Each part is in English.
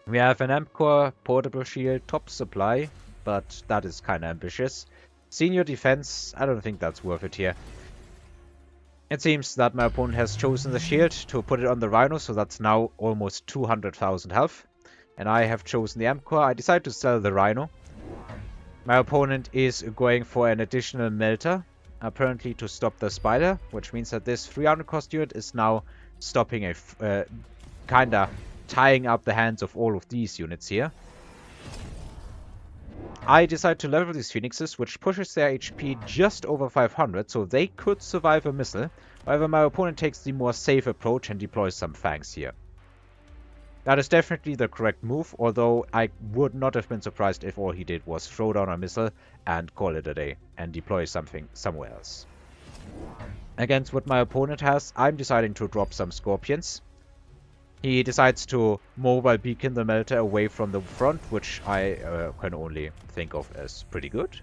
We have an M-Core portable shield top supply, but that is kind of ambitious. Senior defense, I don't think that's worth it here. It seems that my opponent has chosen the shield to put it on the Rhino, so that's now almost 200,000 health. And I have chosen the M-Core. I decide to sell the Rhino. My opponent is going for an additional melter, apparently to stop the spider, which means that this 300 cost unit is now stopping a kinda tying up the hands of all of these units here. I decide to level these phoenixes, which pushes their HP just over 500, so they could survive a missile. However, my opponent takes the more safe approach and deploys some fangs here. That is definitely the correct move, although I would not have been surprised if all he did was throw down a missile and call it a day and deploy something somewhere else. Against what my opponent has, I'm deciding to drop some scorpions. He decides to mobile beacon the melter away from the front, which I can only think of as pretty good.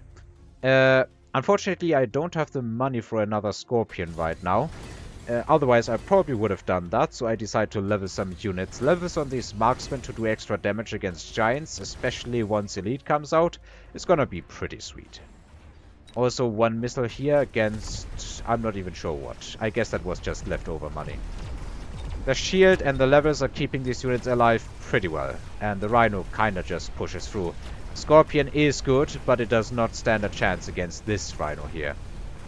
Unfortunately, I don't have the money for another scorpion right now. Otherwise, I probably would have done that, so I decide to level some units. Levels on these marksmen to do extra damage against giants, especially once Elite comes out, is gonna be pretty sweet. Also, one missile here against... I'm not even sure what. I guess that was just leftover money. The shield and the levels are keeping these units alive pretty well, and the Rhino kinda just pushes through. Scorpion is good, but it does not stand a chance against this Rhino here.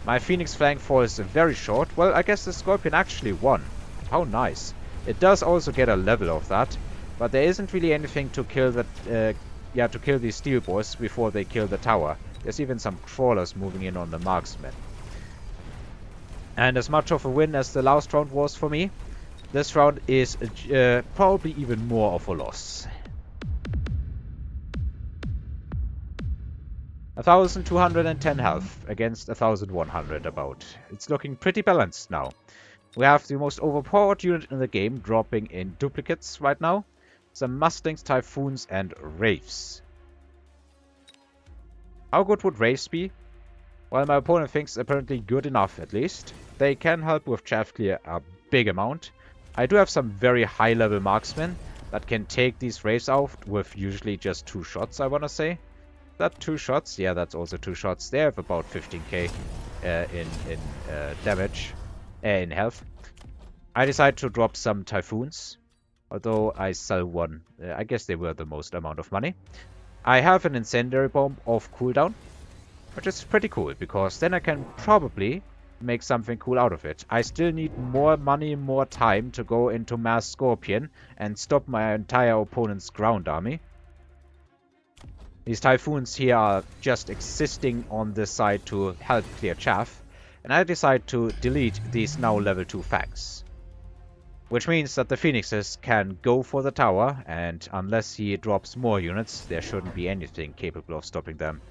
My Phoenix flank falls very short. Well, I guess the Scorpion actually won. How nice. It does also get a level of that, but there isn't really anything to kill that, to kill these steel boys before they kill the tower. There's even some crawlers moving in on the marksmen. And as much of a win as the last round was for me, this round is probably even more of a loss. 1,210 health against 1,100 about. It's looking pretty balanced now. We have the most overpowered unit in the game dropping in duplicates right now. Some Mustangs, Typhoons and Wraiths. How good would Wraiths be? Well, my opponent thinks apparently good enough at least. They can help with chaff clear a big amount. I do have some very high level marksmen that can take these Wraiths out with usually just 2 shots, I wanna say. That 2 shots? Yeah, that's also 2 shots. They have about 15k in damage, in health. I decide to drop some Typhoons, although I sell one. I guess they were the most amount of money. I have an Incendiary Bomb off cooldown, which is pretty cool, because then I can probably make something cool out of it. I still need more money, more time to go into Mass Scorpion and stop my entire opponent's ground army. These Typhoons here are just existing on this side to help clear chaff, and I decide to delete these now level 2 fangs. Which means that the Phoenixes can go for the tower, and unless he drops more units, there shouldn't be anything capable of stopping them.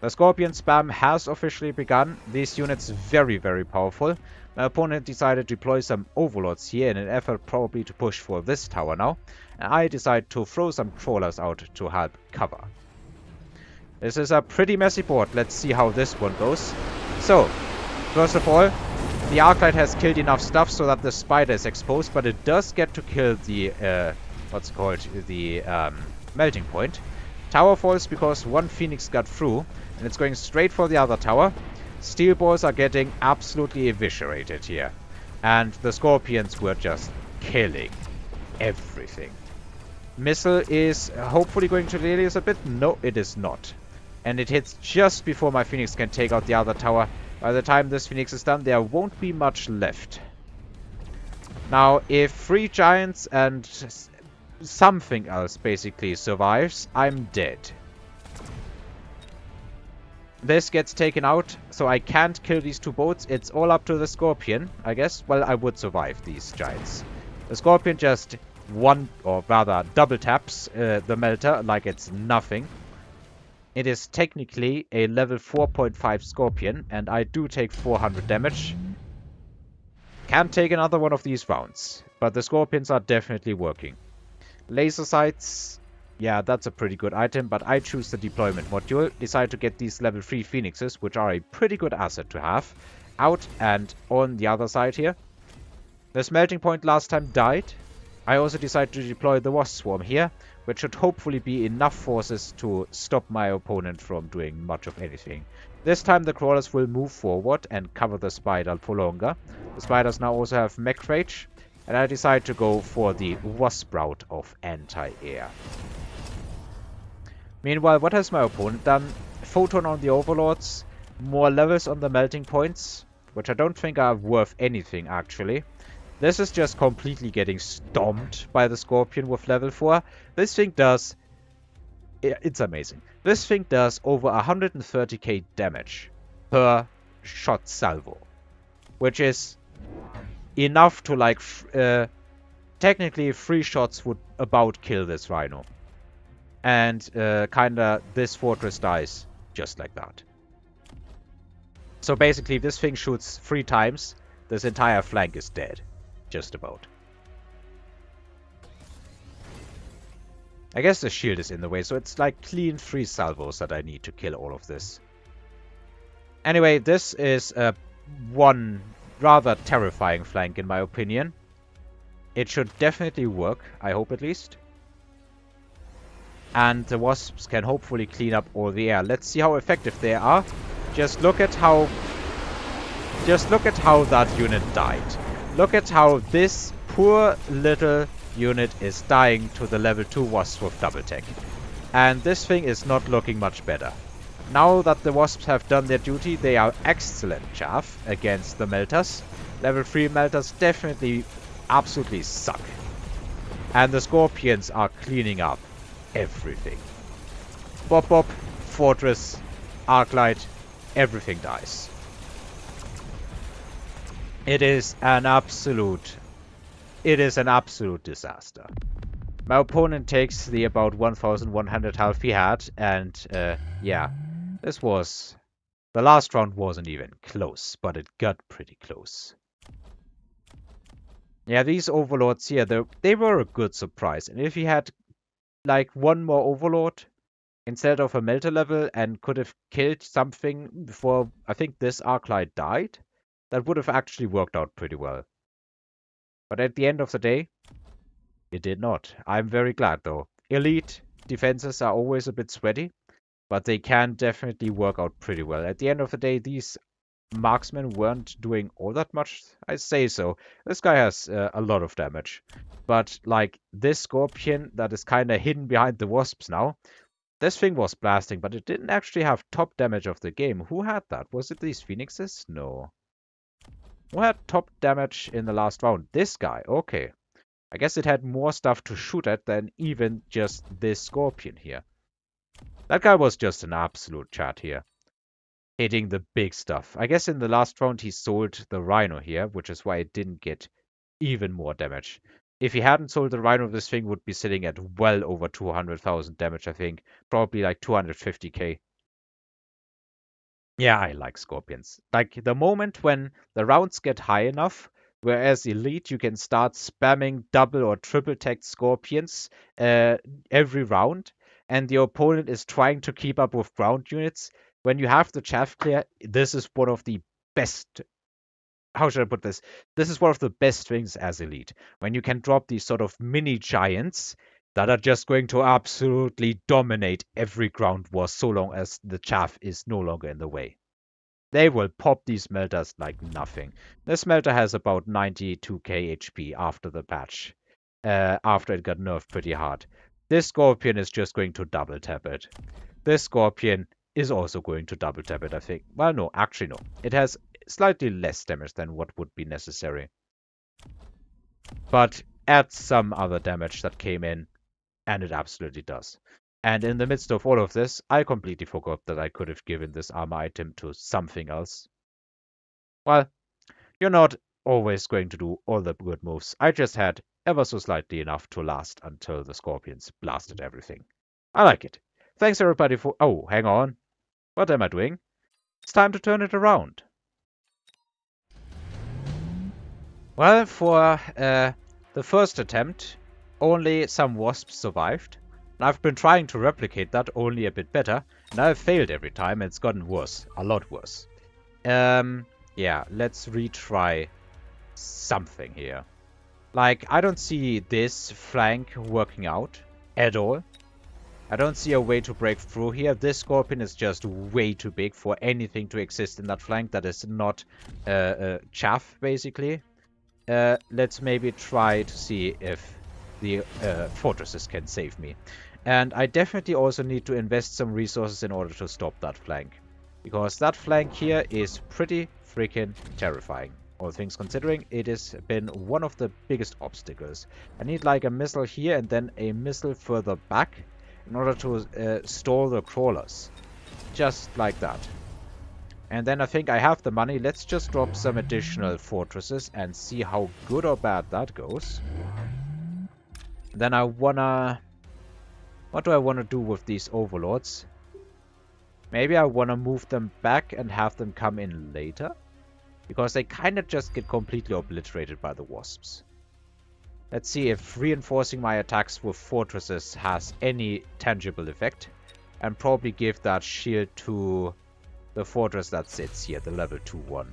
The Scorpion spam has officially begun. These units very, very powerful. My opponent decided to deploy some Overlords here in an effort probably to push for this tower now. And I decide to throw some Crawlers out to help cover. This is a pretty messy board. Let's see how this one goes. So, first of all, the Arclight has killed enough stuff so that the Spider is exposed, but it does get to kill the, melting point. Tower falls because one Phoenix got through, and it's going straight for the other tower. Steel balls are getting absolutely eviscerated here. And the Scorpions were just killing everything. Missile is hopefully going to delay us a bit. No, it is not. And it hits just before my Phoenix can take out the other tower. By the time this Phoenix is done, there won't be much left. Now, if 3 giants and something else basically survives, I'm dead. This gets taken out, so I can't kill these 2 boats. It's all up to the Scorpion, I guess. Well, I would survive these giants. The Scorpion just double taps the melter like it's nothing. It is technically a level 4.5 Scorpion, and I do take 400 damage. Can't take another one of these rounds, but the Scorpions are definitely working. Laser sights, yeah, that's a pretty good item, but I choose the deployment module. Decide to get these level 3 Phoenixes, which are a pretty good asset to have, out and on the other side here. The smelting point last time died. I also decided to deploy the Wasp Swarm here, which should hopefully be enough forces to stop my opponent from doing much of anything. This time the crawlers will move forward and cover the spider for longer. The spiders now also have mech rage, and I decide to go for the Wasp route of anti-air. Meanwhile, what has my opponent done? Photon on the Overlords, more levels on the melting points, which I don't think are worth anything actually. This is just completely getting stomped by the Scorpion with level 4. This thing does... It's amazing. This thing does over 130k damage per shot salvo. Which is enough to like... technically 3 shots would about kill this Rhino. And kinda this fortress dies just like that. So basically if this thing shoots 3 times, this entire flank is dead. Just about. I guess the shield is in the way, so it's like clean 3 salvos that I need to kill all of this. Anyway, this is one rather terrifying flank in my opinion. It should definitely work, I hope at least. And the Wasps can hopefully clean up all the air. Let's see how effective they are. Just look at how that unit died. Look at how this poor little unit is dying to the level 2 Wasps with double tech. And this thing is not looking much better. Now that the Wasps have done their duty, they are excellent chaff against the Melters. Level 3 Melters definitely absolutely suck. And the Scorpions are cleaning up everything. Bop bop, Fortress, Arclight, everything dies. It is an absolute disaster. My opponent takes the about 1100 health he had, and yeah, the last round wasn't even close, but it got pretty close. Yeah, these Overlords here, they were a good surprise, and if he had like one more Overlord instead of a Melter level and could have killed something before I think this Arclight died, that would have actually worked out pretty well. But at the end of the day, it did not. I'm very glad though. Elite defenses are always a bit sweaty, but they can definitely work out pretty well. At the end of the day, these marksmen weren't doing all that much, I say so. This guy has a lot of damage. But like this Scorpion that is kind of hidden behind the Wasps now, this thing was blasting, but it didn't actually have top damage of the game. Who had that? Was it these Phoenixes? No. Who had top damage in the last round? This guy. Okay. I guess it had more stuff to shoot at than even just this Scorpion here. That guy was just an absolute chat here. Hitting the big stuff. I guess in the last round he sold the Rhino here, which is why it didn't get even more damage. If he hadn't sold the Rhino, this thing would be sitting at well over 200,000 damage, I think. Probably like 250k. Yeah, I like Scorpions. Like, the moment when the rounds get high enough, whereas Elite, you can start spamming double or triple tagged Scorpions every round, and the opponent is trying to keep up with ground units. When you have the chaff clear, this is one of the best... How should I put this? This is one of the best things as Elite. When you can drop these sort of mini giants that are just going to absolutely dominate every ground war so long as the chaff is no longer in the way. They will pop these melters like nothing. This melter has about 92k HP after the patch. After it got nerfed pretty hard. This Scorpion is just going to double tap it. This Scorpion is also going to double tap it, I think. Well, no, actually no. It has slightly less damage than what would be necessary. But adds some other damage that came in. And it absolutely does. And in the midst of all of this, I completely forgot that I could have given this armor item to something else. Well, you're not always going to do all the good moves. I just had ever so slightly enough to last until the Scorpions blasted everything. I like it. Thanks everybody for... Oh, hang on. What am I doing? It's time to turn it around. Well, for the first attempt, only some Wasps survived. And I've been trying to replicate that only a bit better, and I've failed every time, and it's gotten worse. A lot worse. Yeah, let's retry something here. Like, I don't see this flank working out at all. I don't see a way to break through here. This Scorpion is just way too big for anything to exist in that flank that is not chaff, basically. Let's maybe try to see if the fortresses can save me. And I definitely also need to invest some resources in order to stop that flank. Because that flank here is pretty freaking terrifying. All things considering, it has been one of the biggest obstacles. I need like a missile here and then a missile further back in order to stall the crawlers. Just like that. And then I think I have the money. Let's just drop some additional fortresses and see how good or bad that goes. Then I wanna... What do I want to do with these overlords? Maybe I want to move them back and have them come in later. Because they kind of just get completely obliterated by the wasps. Let's see if reinforcing my attacks with fortresses has any tangible effect. And probably give that shield to the fortress that sits here, the level 2-1.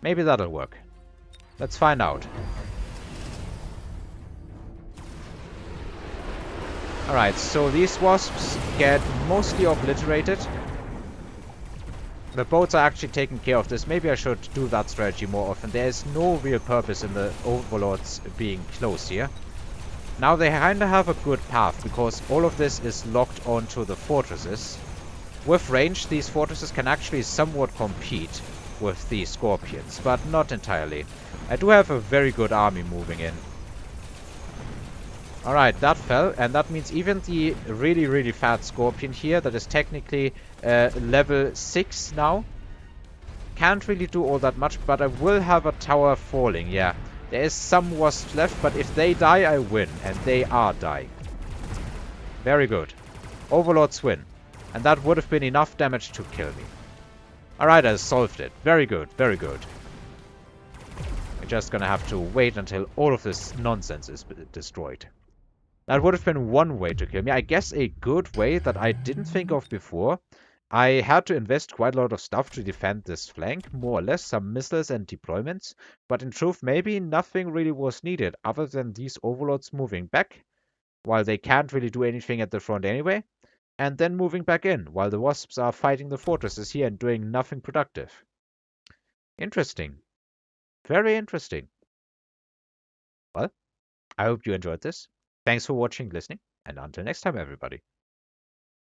Maybe that'll work. Let's find out. Alright, so these wasps get mostly obliterated. The boats are actually taking care of this. Maybe I should do that strategy more often. There is no real purpose in the overlords being close here. Now they kind of have a good path, because all of this is locked onto the fortresses. With range, these fortresses can actually somewhat compete with the scorpions, but not entirely. I do have a very good army moving in. Alright, that fell, and that means even the really, really fat scorpion here, that is technically level 6 now, can't really do all that much, but I will have a tower falling, yeah. There is some wasps left, but if they die, I win, and they are dying. Very good. Overlords win. And that would have been enough damage to kill me. Alright, I solved it. Very good, very good. We're just gonna have to wait until all of this nonsense is destroyed. That would have been one way to kill me. I guess a good way that I didn't think of before. I had to invest quite a lot of stuff to defend this flank, more or less, some missiles and deployments. But in truth, maybe nothing really was needed other than these overlords moving back, while they can't really do anything at the front anyway. And then moving back in, while the wasps are fighting the fortresses here and doing nothing productive. Interesting. Very interesting. Well, I hope you enjoyed this. Thanks for watching, listening, and until next time, everybody.